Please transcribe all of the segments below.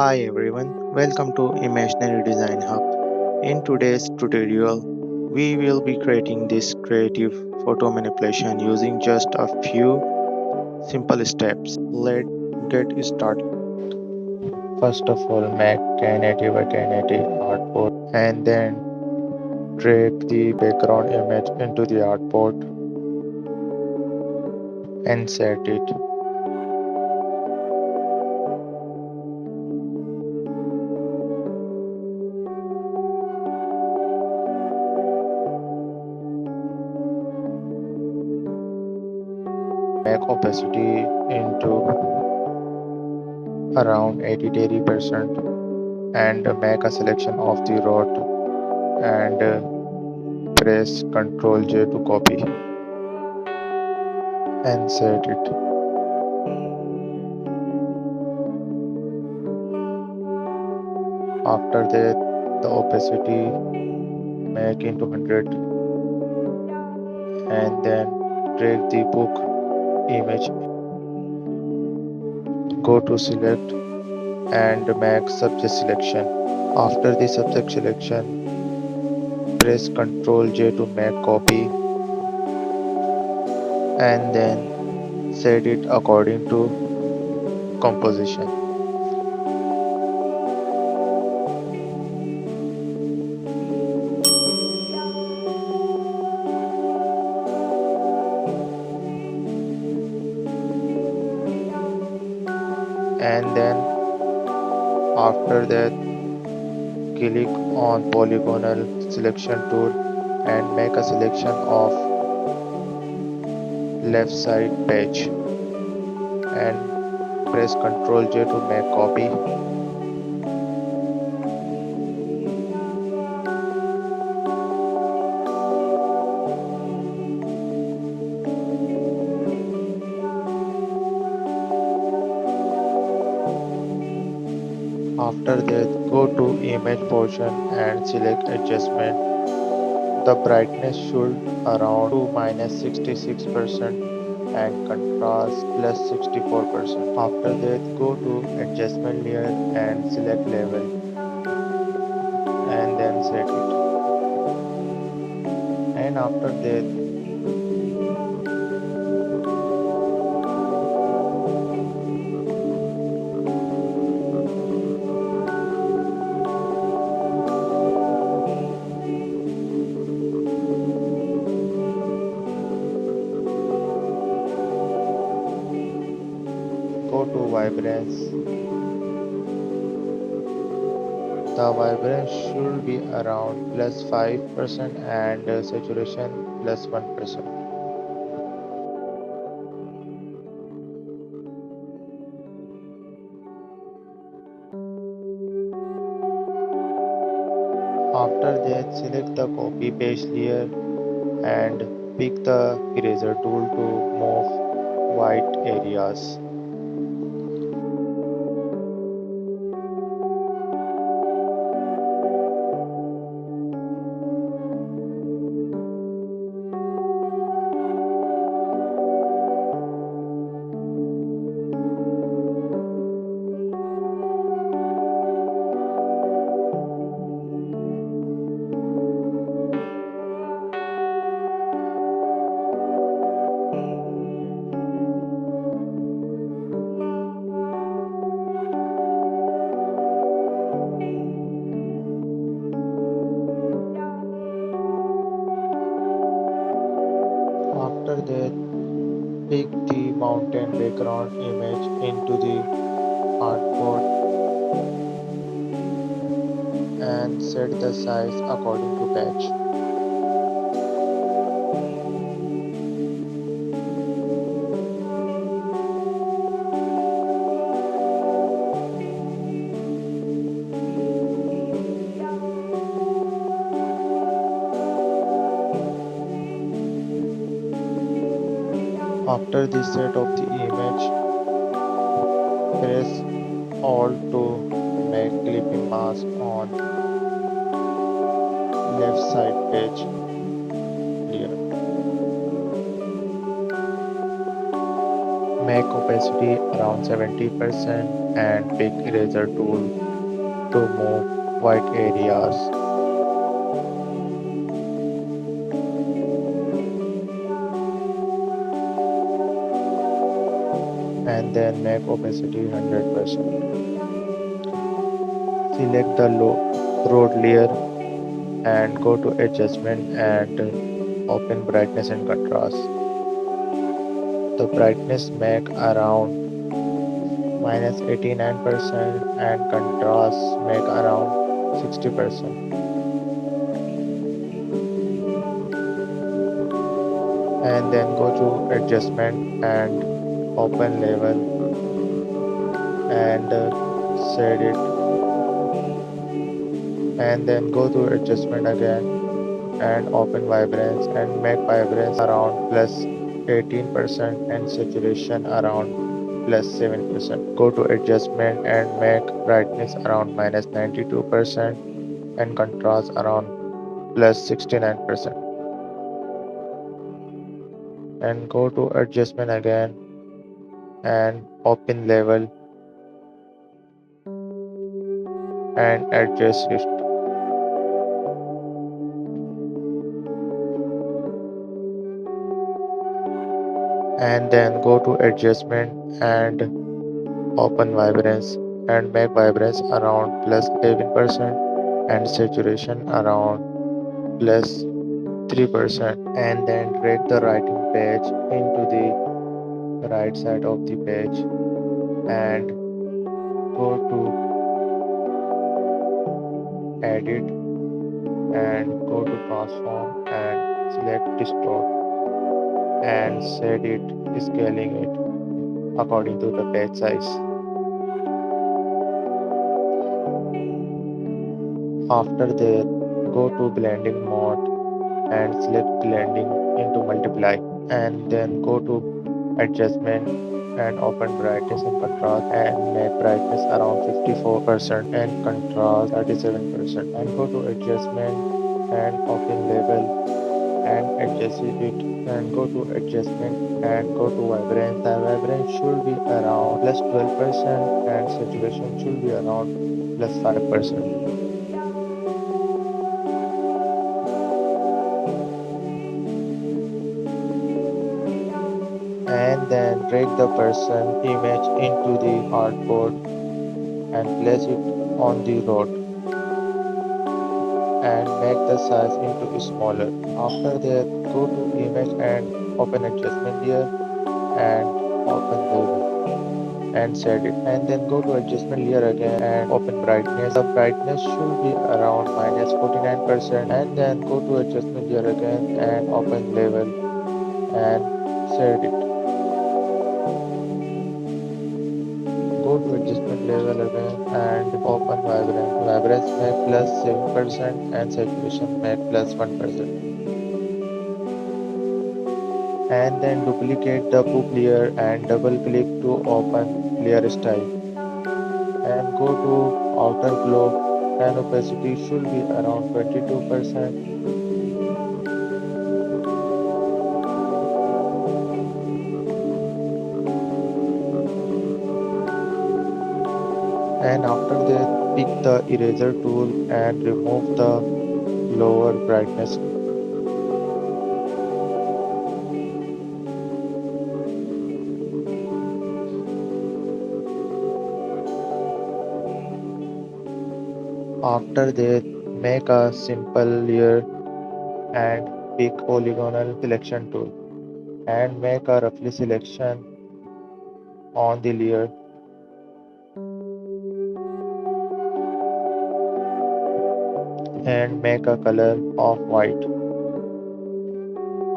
Hi everyone, welcome to Imaginary Design Hub. In today's tutorial, we will be creating this creative photo manipulation using just a few simple steps. Let's get started. First of all, make 1080 by 1080 artboard and then drag the background image into the artboard and set it. Make opacity into around 80% and make a selection of the rod and press Ctrl J to copy and set it. After that, the opacity make into 100 and then drag the book image. Go to select and make subject selection. After the subject selection, press Ctrl J to make copy and then set it according to composition. And then after that, click on polygonal selection tool and make a selection of left side page and press Ctrl J to make copy. After that, go to image portion and select adjustment. The brightness should around to minus 66% and contrast plus 64%. After that, go to adjustment layer and select level and then set it. And after that, go to vibrance. The vibrance should be around plus 5% and saturation plus 1%. After that, select the copy paste layer and pick the eraser tool to move white areas. After that, pick the mountain background image into the artboard and set the size according to patch. After the set of the image, press Alt to make clipping mask on left side page layer. Make opacity around 70% and pick eraser tool to move white areas. And then make opacity 100%. Select the road layer and go to adjustment and open brightness and contrast. The brightness make around minus 89% and contrast make around 60%. And then go to adjustment and open level and set it, and then go to adjustment again and open vibrance and make vibrance around plus 18% and saturation around plus 7%. Go to adjustment and make brightness around minus 92% and contrast around plus 69%. And go to adjustment again and open level and adjust it. And then go to adjustment and open vibrance and make vibrance around plus 11% and saturation around plus 3%. And then drag the writing page into the right side of the page and go to edit and go to transform and select distort and set it scaling it according to the page size. After that, go to blending mode and select blending into multiply, and then go to adjustment and open brightness and contrast and make brightness around 54% and contrast 37%, and go to adjustment and open level and adjust it, and go to adjustment and go to vibrance. The vibrance should be around plus 12% and saturation should be around plus 5%. And then drag the person image into the artboard and place it on the road and make the size into smaller. After that, go to image and open adjustment layer and open level and set it, and then go to adjustment layer again and open brightness. The brightness should be around minus 49%, and then go to adjustment layer again and open level and set it. Go to adjustment level again and open vibrance. Vibrance make plus 7% and saturation make plus 1%. And then duplicate the book layer and double click to open layer style. And go to outer globe and opacity should be around 22%. And after that, pick the eraser tool and remove the lower brightness. After that, make a simple layer and pick polygonal selection tool and make a roughly selection on the layer and make a color of white.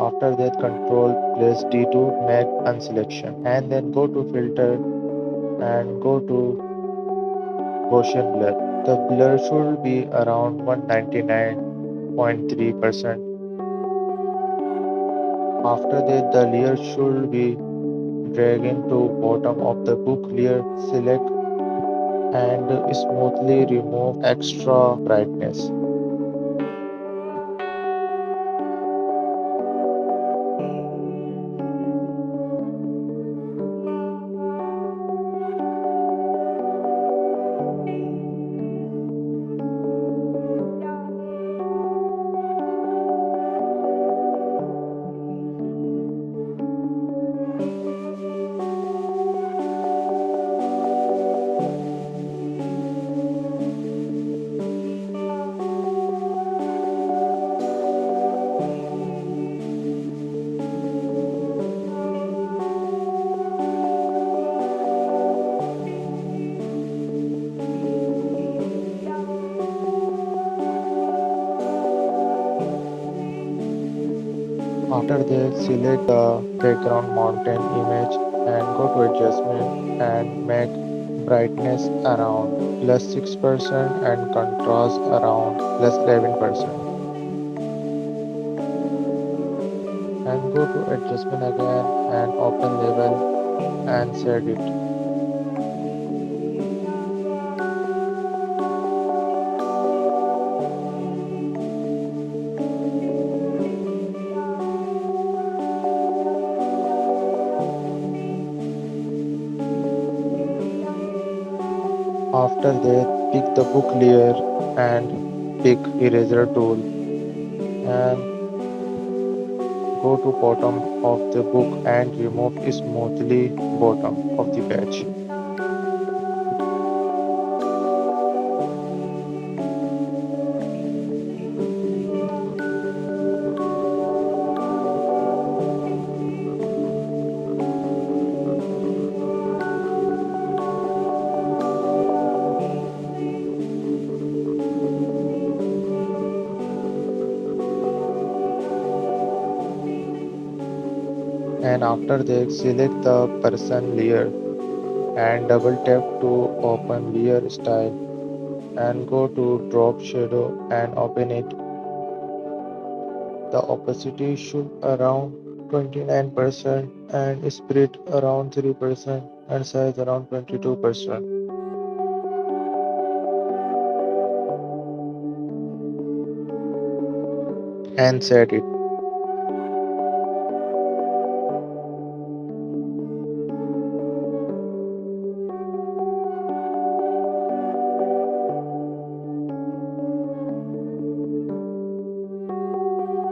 After that, control plus D to make unselection, and then go to filter and go to Gaussian blur. The blur should be around 199.3%. After that, the layer should be dragged to bottom of the book layer. Select and smoothly remove extra brightness. After that, select the background mountain image and go to adjustment and make brightness around plus 6% and contrast around plus 11%. And go to adjustment again and open level and set it. After that, pick the book layer and pick eraser tool and go to bottom of the book and remove smoothly bottom of the page. And after that, select the person layer and double tap to open layer style and go to drop shadow and open it. The opacity should around 29% and spread around 3% and size around 22% and set it.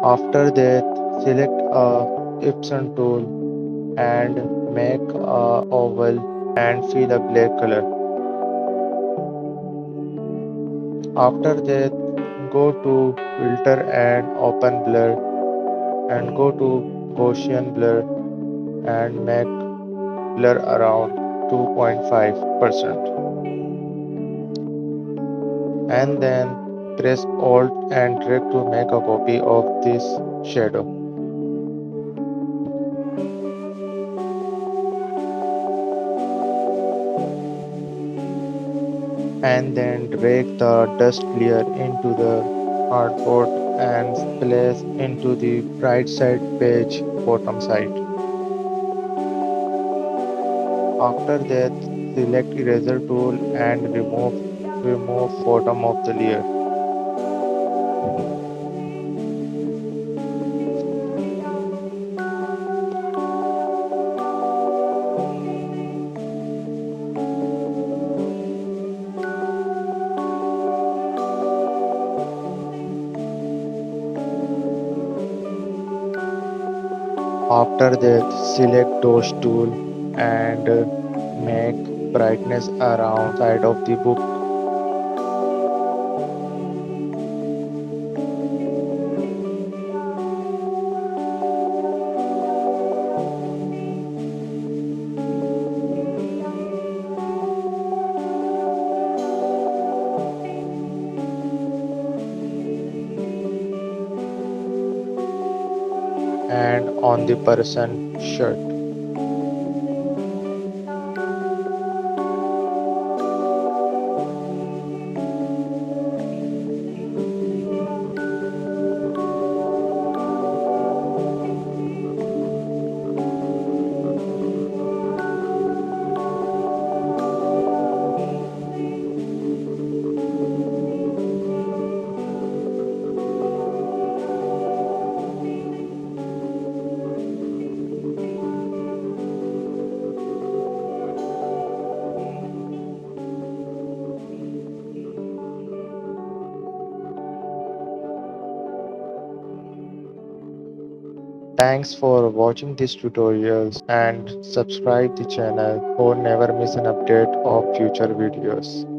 After that, select a Epson tool and make a oval and fill a black color. After that, go to filter and open blur and go to Gaussian blur and make blur around 2.5% and then press Alt and drag to make a copy of this shadow and then drag the dust layer into the artboard and place into the right side page bottom side. After that, select eraser tool and remove bottom of the layer. After that, select dose tool and make brightness around side of the book and on the person shirt. Thanks for watching these tutorials and subscribe the channel for never miss an update of future videos.